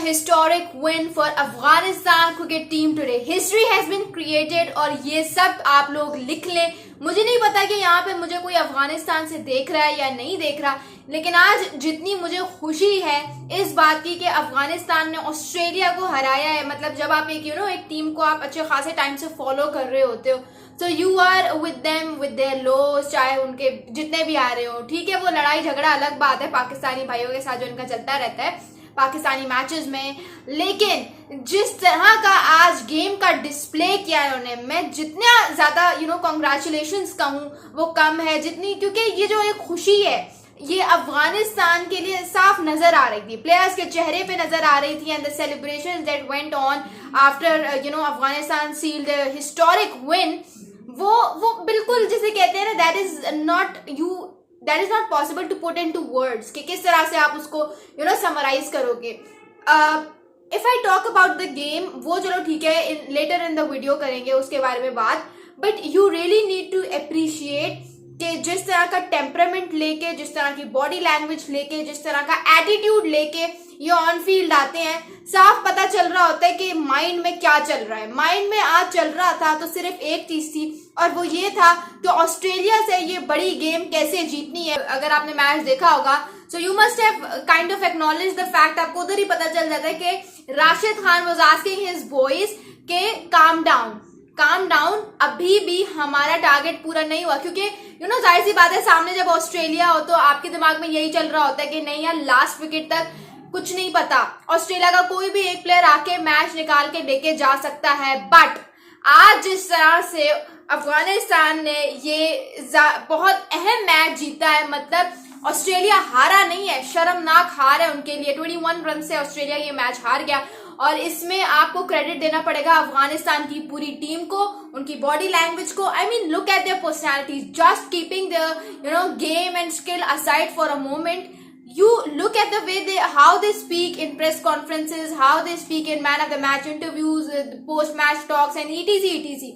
historic win for Afghanistan cricket team today. History has been created और ये सब आप लोग लिख लें. मुझे नहीं पता कि यहाँ पे मुझे कोई अफगानिस्तान से देख रहा है या नहीं देख रहा, लेकिन आज जितनी मुझे खुशी है इस बात की कि अफगानिस्तान ने ऑस्ट्रेलिया को हराया है. मतलब जब आप एक टीम को आप अच्छे खासे टाइम से फॉलो कर रहे होते हो, so you are with them with their lows, चाहे उनके जितने भी आ रहे हो. ठीक है, वो लड़ाई झगड़ा अलग बात है पाकिस्तानी भाइयों के साथ जो इनका चलता रहता है पाकिस्तानी मैचेस में, लेकिन जिस तरह का आज गेम का डिस्प्ले किया है उन्होंने, मैं जितना ज्यादा कॉन्ग्रेचुलेशंस कहूँ वो कम है जितनी, क्योंकि ये जो एक खुशी है ये अफगानिस्तान के लिए साफ नजर आ रही थी, प्लेयर्स के चेहरे पे नजर आ रही थी. And the celebrations that went on after Afghanistan sealed historic win, वो बिल्कुल जिसे कहते हैं ना, that is not possible to put into words कि किस तरह से आप उसको समराइज करोगे. If I talk about the game, वो चलो ठीक है, लेटर इन द वीडियो करेंगे उसके बारे में बात, but you really need to appreciate कि जिस तरह का टेम्परामेंट लेके, जिस तरह की बॉडी लैंग्वेज लेके, जिस तरह का एटीट्यूड लेके ये ऑन फील्ड आते हैं, साफ पता चल रहा होता है कि माइंड में क्या चल रहा है. माइंड में आज चल रहा था तो सिर्फ एक चीज थी, और वो ये था कि ऑस्ट्रेलिया से ये बड़ी गेम कैसे जीतनी है. अगर आपने मैच देखा होगा, so you must have kind of acknowledge the fact, आपको उधर ही पता चल जाता है कि Rashid Khan was asking his boys के काम डाउन, अभी भी हमारा टारगेट पूरा नहीं हुआ. क्योंकि जाहिर सी बात है, सामने जब ऑस्ट्रेलिया हो तो आपके दिमाग में यही चल रहा होता है कि नहीं यार, लास्ट विकेट तक कुछ नहीं पता, ऑस्ट्रेलिया का कोई भी एक प्लेयर आके मैच निकाल के लेके जा सकता है. बट आज जिस तरह से अफगानिस्तान ने ये बहुत अहम मैच जीता है, मतलब ऑस्ट्रेलिया हारा नहीं है, शर्मनाक हार है उनके लिए. 21 रन से ऑस्ट्रेलिया ये मैच हार गया, और इसमें आपको क्रेडिट देना पड़ेगा अफगानिस्तान की पूरी टीम को, उनकी बॉडी लैंग्वेज को. I mean, look at there personalities, just keeping the game and skill aside for a moment. You look at the way how they speak in press conferences, how they speak in man of the match interviews, post match talks and etc.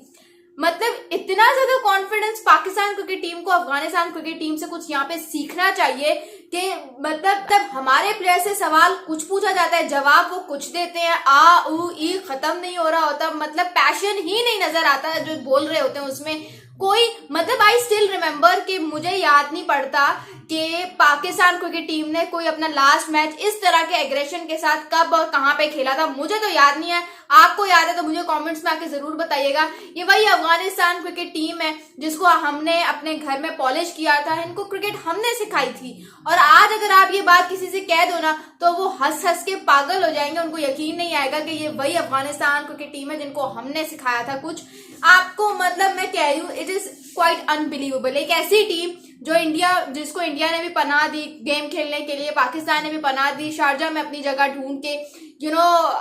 मतलब इतना ज्यादा confidence Pakistan cricket team को Afghanistan cricket team से कुछ यहाँ पे सीखना चाहिए कि मतलब तब हमारे प्लेयर से सवाल कुछ पूछा जाता है, जवाब वो कुछ देते हैं, आ उ ई खत्म नहीं हो रहा होता, मतलब पैशन ही नहीं नजर आता जो बोल रहे होते हैं उसमें कोई. मतलब आई स्टिल रिमेम्बर कि मुझे याद नहीं पड़ता कि पाकिस्तान क्रिकेट टीम ने कोई अपना लास्ट मैच इस तरह के एग्रेशन के साथ कब और कहां पे खेला था. मुझे तो याद नहीं है, आपको याद है तो मुझे कमेंट्स में आके जरूर बताइएगा. ये वही अफगानिस्तान क्रिकेट टीम है जिसको हमने अपने घर में पॉलिश किया था, इनको क्रिकेट हमने सिखाई थी, और आज अगर आप ये बात किसी से कह दो ना तो वो हंस हंस के पागल हो जाएंगे, उनको यकीन नहीं आएगा कि ये वही अफगानिस्तान क्रिकेट टीम है जिनको हमने सिखाया था कुछ. आपको मतलब मैं कह रही हूँ, इट इज क्वाइट अनबिलीवेबल. एक ऐसी टीम जिसको इंडिया ने भी पनाह दी गेम खेलने के लिए, पाकिस्तान ने भी पनाह दी, शारजा में अपनी जगह ढूंढ के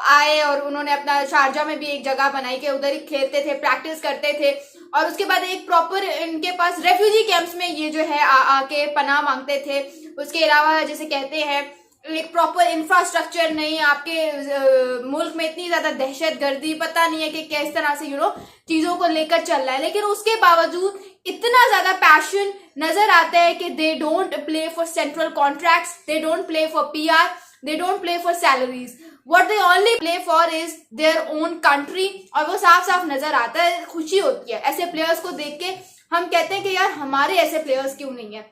आए, और उन्होंने अपना शारजा में भी एक जगह बनाई के उधर ही खेलते थे, प्रैक्टिस करते थे, और उसके बाद एक प्रॉपर इनके पास रेफ्यूजी कैंप्स में ये जो है आके पनाह मांगते थे. उसके अलावा जैसे कहते हैं एक प्रॉपर इंफ्रास्ट्रक्चर नहीं, आपके मुल्क में इतनी ज्यादा दहशत गर्दी, पता नहीं है कि किस तरह से चीजों को लेकर चल रहा है, लेकिन उसके बावजूद इतना ज्यादा पैशन नजर आता है कि they don't play for central contracts, they don't play for PR, they don't play for salaries, what they only play for is their own country. और वो साफ साफ नजर आता है, खुशी होती है ऐसे प्लेयर्स को देख के. हम कहते हैं कि यार हमारे ऐसे प्लेयर्स क्यों नहीं है.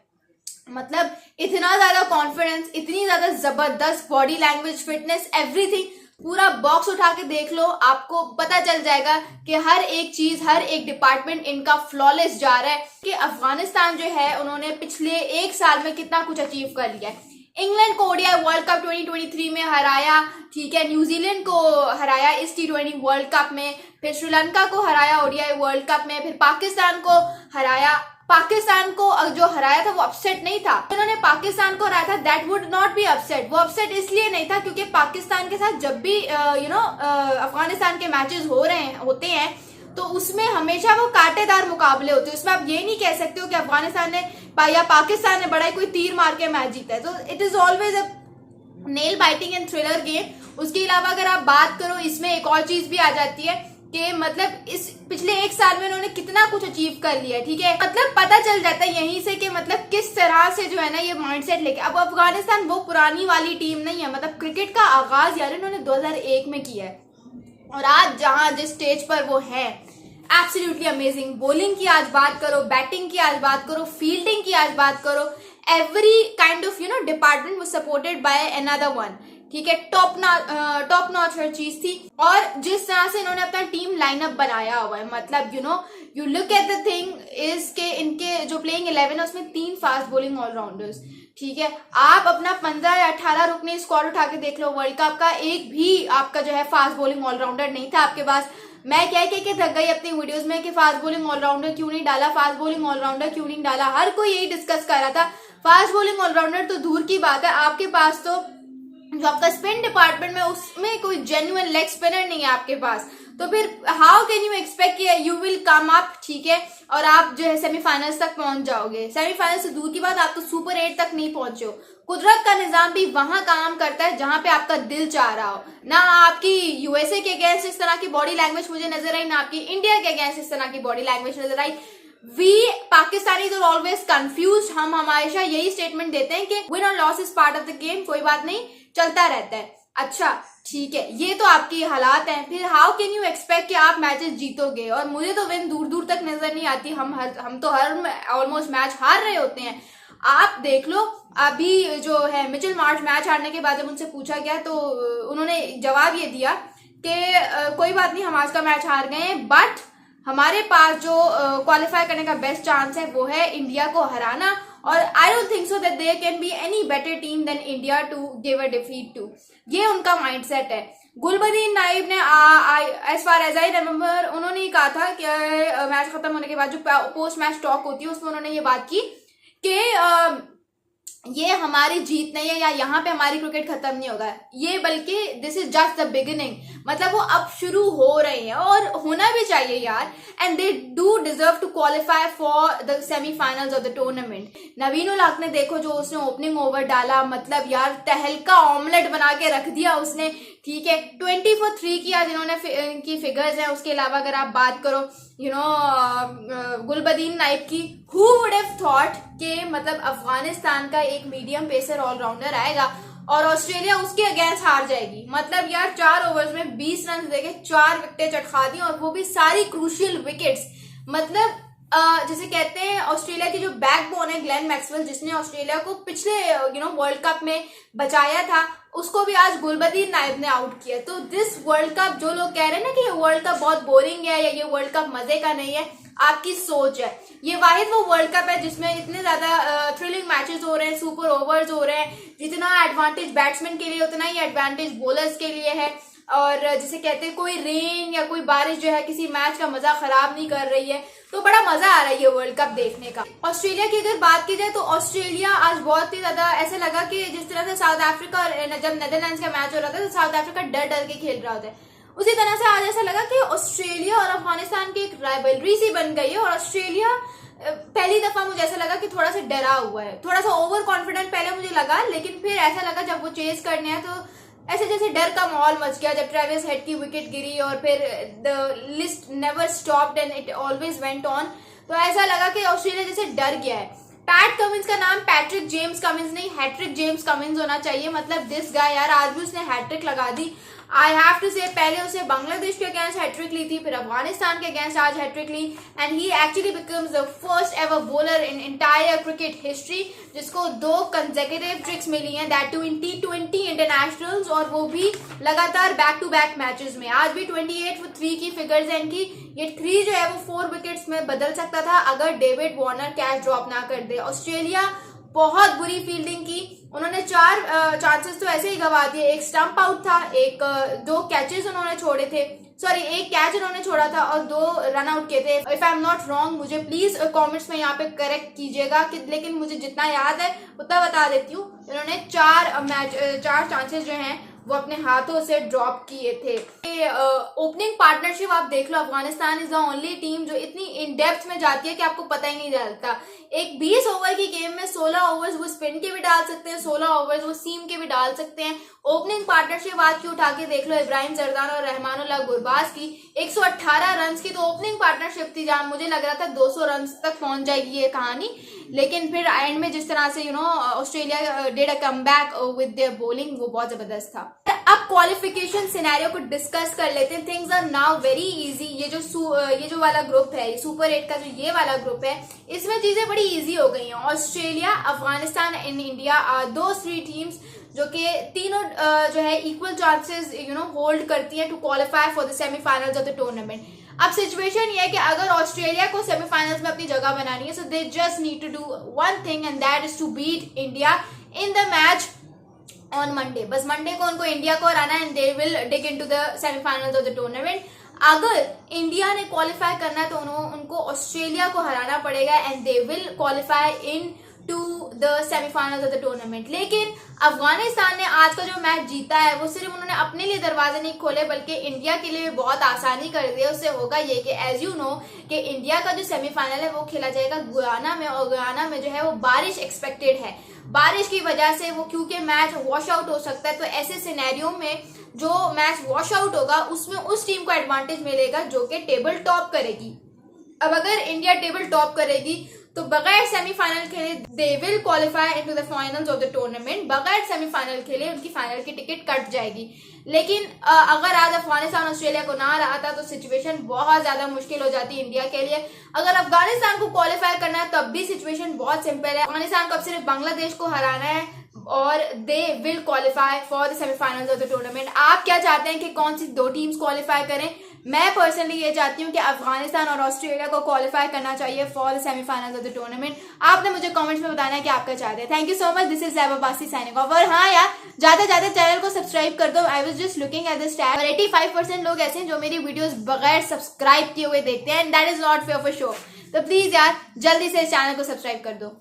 मतलब इतना ज्यादा कॉन्फिडेंस, इतनी ज्यादा जबरदस्त बॉडी लैंग्वेज, फिटनेस, एवरीथिंग, पूरा बॉक्स उठा के देख लो, आपको पता चल जाएगा कि हर एक चीज, हर एक डिपार्टमेंट इनका फ्लॉलेस जा रहा है. कि अफगानिस्तान जो है उन्होंने पिछले एक साल में कितना कुछ अचीव कर लिया है. इंग्लैंड को ओडीआई वर्ल्ड कप 2023 में हराया, ठीक है, न्यूजीलैंड को हराया इस T20 वर्ल्ड कप में, फिर श्रीलंका को हराया ओडीआई वर्ल्ड कप में, फिर पाकिस्तान को हराया. पाकिस्तान को जो हराया था वो अपसेट नहीं था, उन्होंने पाकिस्तान को हराया था, that would not be upset. वो अपसेट इसलिए नहीं था क्योंकि पाकिस्तान के साथ जब भी अफगानिस्तान के मैचेस होते हैं तो उसमें हमेशा वो कांटेदार मुकाबले होते हैं. उसमें आप ये नहीं कह सकते हो कि अफगानिस्तान ने या पाकिस्तान ने बड़ा ही कोई तीर मार के मैच जीता है. तो it is always a nail biting and thriller game. उसके अलावा अगर आप बात करो, इसमें एक और चीज भी आ जाती है कि मतलब इस पिछले 1 साल में उन्होंने कितना कुछ अचीव कर लिया, ठीक है। मतलब पता चल जाता है यहीं से कि मतलब किस तरह से जो है ना ये माइंडसेट लेके। अब अफगानिस्तान वो पुरानी वाली टीम नहीं है, मतलब क्रिकेट का आगाज यार इन्होंने 2001 में किया है और आज जहां जिस स्टेज पर वो है, एब्सोल्युटली अमेजिंग। बॉलिंग की आज बात करो, बैटिंग की आज बात करो, फील्डिंग की आज बात करो, every kind of department was supported by another one, ठीक है। टॉप नॉच हर चीज थी। और जिस तरह से इन्होंने अपना टीम लाइनअप बनाया हुआ है, मतलब you look at the thing is के इनके जो प्लेइंग 11 है उसमें 3 फास्ट बॉलिंग ऑलराउंडर्स, ठीक है। आप अपना 15 या 18 रुकने स्क्वाड उठा के देख लो, वर्ल्ड कप का एक भी आपका जो है फास्ट बॉलिंग ऑलराउंडर नहीं था आपके पास। मैं कह के थक गई अपनी वीडियोस में कि फास्ट बॉलिंग ऑलराउंडर क्यों नहीं डाला, फास्ट बॉलिंग ऑलराउंडर क्यों नहीं डाला, हर कोई यही डिस्कस कर रहा था। फास्ट बॉलिंग ऑलराउंडर तो दूर की बात है, आपके पास तो जो आपका स्पिन डिपार्टमेंट में उसमें कोई जेन्युइन लेग स्पिनर नहीं है आपके पास, तो फिर हाउ कैन यू एक्सपेक्ट कि यू विल कम अप, ठीक है, और आप जो है सेमीफाइनल्स तक पहुंच जाओगे। सेमीफाइनल से दूर की बात, आप तो सुपर 8 तक नहीं पहुंचे हो। कुदरत का निजाम भी वहां काम करता है जहां पे आपका दिल चाह रहा हो। ना आपकी यूएसए के अगेंस्ट इस तरह की बॉडी लैंग्वेज मुझे नजर आई, ना आपकी इंडिया के अगेंस्ट इस तरह की बॉडी लैंग्वेज नजर आई। We Pakistanis are always confuse. हम हमेशा यही स्टेटमेंट देते हैं कि विन और loss is part of the game, कोई बात नहीं, चलता रहता है। अच्छा ठीक है, ये तो आपकी हालात हैं, फिर हाउ कैन यू एक्सपेक्ट कि आप मैचेस जीतोगे। और मुझे तो विन दूर दूर तक नजर नहीं आती। हम तो हर ऑलमोस्ट मैच हार रहे होते हैं। आप देख लो, अभी जो है मिचेल मार्श मैच हारने के बाद जब उनसे पूछा गया तो उन्होंने जवाब ये दिया कि कोई बात नहीं, हम आज का मैच हार गए हैं, बट हमारे पास जो क्वालिफाई करने का बेस्ट चांस है वो है इंडिया को हराना, और I don't think so that there can be any better team than India to give a defeat to. ये उनका माइंडसेट है। गुलबदीन नाइब ने as far as I remember उन्होंने कहा था कि मैच खत्म होने के बाद जो पोस्ट मैच टॉक होती है उसमें उन्होंने ये बात की कि ये हमारी जीत नहीं है या यहाँ पे हमारी क्रिकेट खत्म नहीं होगा, ये बल्कि this is just the beginning. मतलब वो अब शुरू हो रहे हैं और होना भी चाहिए यार, and they do deserve to qualify for the semifinals of the tournament. Naveen ul Haq ने देखो जो उसने ओपनिंग ओवर डाला, मतलब यार तहलका ऑमलेट बना के रख दिया उसने, ठीक है। 20 for 3 किया जिन्होंने की फिगर्स हैं। उसके अलावा अगर आप बात करो गुलबदीन नाइब की, हु वुड हैव थॉट कि मतलब अफगानिस्तान का एक मीडियम पेसर ऑलराउंडर आएगा और ऑस्ट्रेलिया उसके अगेंस्ट हार जाएगी। मतलब यार 4 ओवर्स में 20 रन देके 4 विकेटें चटखा दी, और वो भी सारी क्रूशियल विकेट्स। मतलब जैसे कहते हैं ऑस्ट्रेलिया की जो बैकबोन है ग्लेन मैक्सवेल, जिसने ऑस्ट्रेलिया को पिछले वर्ल्ड कप में बचाया था, उसको भी आज गुलबदीन नाइब ने आउट किया। तो दिस वर्ल्ड कप, जो लोग कह रहे हैं ना कि ये वर्ल्ड कप बहुत बोरिंग है या ये वर्ल्ड कप मजे का नहीं है, आपकी सोच है। ये वाहिद वो वर्ल्ड कप है जिसमें इतने ज्यादा थ्रिलिंग मैचेस हो रहे हैं, सुपर ओवर्स हो रहे हैं, जितना एडवांटेज बैट्समैन के लिए उतना ही एडवांटेज बॉलर्स के लिए है। और जिसे कहते हैं कोई रेन या कोई बारिश जो है किसी मैच का मजा खराब नहीं कर रही है, तो बड़ा मजा आ रहा है ये वर्ल्ड कप देखने का। ऑस्ट्रेलिया की अगर बात की जाए तो ऑस्ट्रेलिया आज बहुत ही ज्यादा ऐसा लगा कि जिस तरह से साउथ अफ्रीका और जब नेदरलैंड्स का मैच हो रहा था तो साउथ अफ्रीका डर डर के खेल रहा होता है, उसी तरह से आज ऐसा लगा कि ऑस्ट्रेलिया और अफगानिस्तान की एक राइवलरी सी बन गई है। और ऑस्ट्रेलिया पहली दफा मुझे ऐसा लगा कि थोड़ा सा डरा हुआ है, थोड़ा सा ओवर कॉन्फिडेंट पहले मुझे लगा, लेकिन फिर ऐसा लगा जब वो चेज करने हैं तो ऐसे जैसे डर का माहौल मच गया जब ट्रेविस हेड की विकेट गिरी और फिर the list never stopped and it always went on. तो ऐसा लगा कि ऑस्ट्रेलिया जैसे डर गया है। पैट कमिंस का नाम पैट्रिक जेम्स कमिंस नहीं, हैट्रिक जेम्स कमिंस होना चाहिए। मतलब दिस गाय यार आज भी उसने हैट्रिक लगा दी। आई हैव टू से पहले उसे बांग्लादेश के अगेंस्ट हैट्रिक ली थी, फिर अफगानिस्तान के अगेंस्ट आज हैट्रिक ली, and he actually becomes the first ever bowler in entire cricket history जिसको 2 कंसेक्यूटिव ट्रिक्स मिली हैं, that to in T20 internationals, और वो भी लगातार बैक टू बैक मैचेस में। आज भी 28 for 3 की फिगर्स हैं इनकी। ये 3 जो है वो 4 विकेट्स में बदल सकता था अगर डेविड वार्नर कैच ड्रॉप ना कर दे। ऑस्ट्रेलिया बहुत बुरी फील्डिंग की, उन्होंने 4 चांसेस तो ऐसे ही गवा दिए। एक स्टंप आउट था, 2 कैचेस उन्होंने छोड़े थे, सॉरी 1 कैच उन्होंने छोड़ा था और 2 रन आउट किए थे। If I am not wrong, मुझे प्लीज कमेंट्स में यहाँ पे करेक्ट कीजिएगा लेकिन मुझे जितना याद है उतना बता देती हूँ। उन्होंने 4 चांसेस जो हैं वो अपने हाथों से ड्रॉप किए थे। ओपनिंग पार्टनरशिप आप देख लो, Afghanistan is the only team जो इतनी इन डेप्थ में जाती है कि आपको पता ही नहीं चलता। एक 20 ओवर की गेम में 16 ओवर्स वो स्पिन के भी डाल सकते हैं, 16 ओवर्स वो सीम के भी डाल सकते हैं। ओपनिंग पार्टनरशिप आज की उठा के देख लो, इब्राहिम जरदान और रहमानुल्लाह गुरबाज की 118 रन की तो ओपनिंग पार्टनरशिप थी, जहां मुझे लग रहा था 200 रन तक पहुंच जाएगी ये कहानी। लेकिन फिर एंड में जिस तरह से Australia did a comeback with their bowling, वो बहुत जबरदस्त था। अब क्वालिफिकेशन सिनेरियो को डिस्कस कर लेते हैं। Things are now very easy. ये जो वाला ग्रुप है, सुपर 8 का जो ये वाला ग्रुप है, इसमें चीजें बड़ी इजी हो गई हैं। Australia, Afghanistan and India are those 3 teams जो कि तीनों जो है इक्वल चांसेस होल्ड करती हैं to qualify for the semifinals of the tournament. अब सिचुएशन ये है कि अगर ऑस्ट्रेलिया को सेमीफाइनल्स में अपनी जगह बनानी है, so they just need to do one thing and that is to beat India in the match on Monday. बस मंडे को उनको इंडिया को हराना and they will dig into the semifinals of the tournament. अगर India ने qualify करना है तो उनको ऑस्ट्रेलिया को हराना पड़ेगा and they will qualify into the semifinals of the tournament. लेकिन अफगानिस्तान ने आज का जो मैच जीता है वो सिर्फ उन्होंने अपने लिए दरवाजे नहीं खोले बल्कि इंडिया के लिए भी बहुत आसानी कर दी। उससे होगा ये कि एज यू नो कि इंडिया का जो सेमीफाइनल है वो खेला जाएगा गुयाना में, और गुयाना में जो है वो बारिश एक्सपेक्टेड है। बारिश की वजह से वो क्योंकि मैच वॉश आउट हो सकता है, तो ऐसे सिनेरियो में जो मैच वॉश आउट होगा उसमें उस टीम को एडवांटेज मिलेगा जो कि टेबल टॉप करेगी। अब अगर इंडिया टेबल टॉप करेगी तो बगैर सेमीफाइनल खेले दे will qualify into the finals of the tournament. बगैर सेमीफाइनल खेले उनकी फाइनल की टिकट कट जाएगी। लेकिन अगर आज अफगानिस्तान ऑस्ट्रेलिया को ना रहा तो सिचुएशन बहुत ज्यादा मुश्किल हो जाती इंडिया के लिए। अगर अफगानिस्तान को क्वालिफाई करना है तब भी सिचुएशन बहुत सिंपल है। अफगानिस्तान को अब सिर्फ बांग्लादेश को हराना है और दे will qualify for the semifinals of the tournament. आप क्या चाहते हैं कि कौन सी 2 टीम्स क्वालिफाई करें? मैं पर्सनली ये चाहती हूँ कि अफगानिस्तान और ऑस्ट्रेलिया को क्वालिफाई करना चाहिए for the semifinals of the tournament. आपने मुझे कमेंट्स में बताना है कि आप क्या चाहते हैं। Thank you so much. This is Zaiba Basi signing of. और हाँ यार, जाते जाते चैनल को सब्सक्राइब कर दो। I was just looking at this tab और 85% लोग ऐसे हैं जो मेरी वीडियोस बगैर सब्सक्राइब किए हुए देखते हैं and that is not fair for show. तो प्लीज यार जल्दी से इस चैनल को सब्सक्राइब कर दो।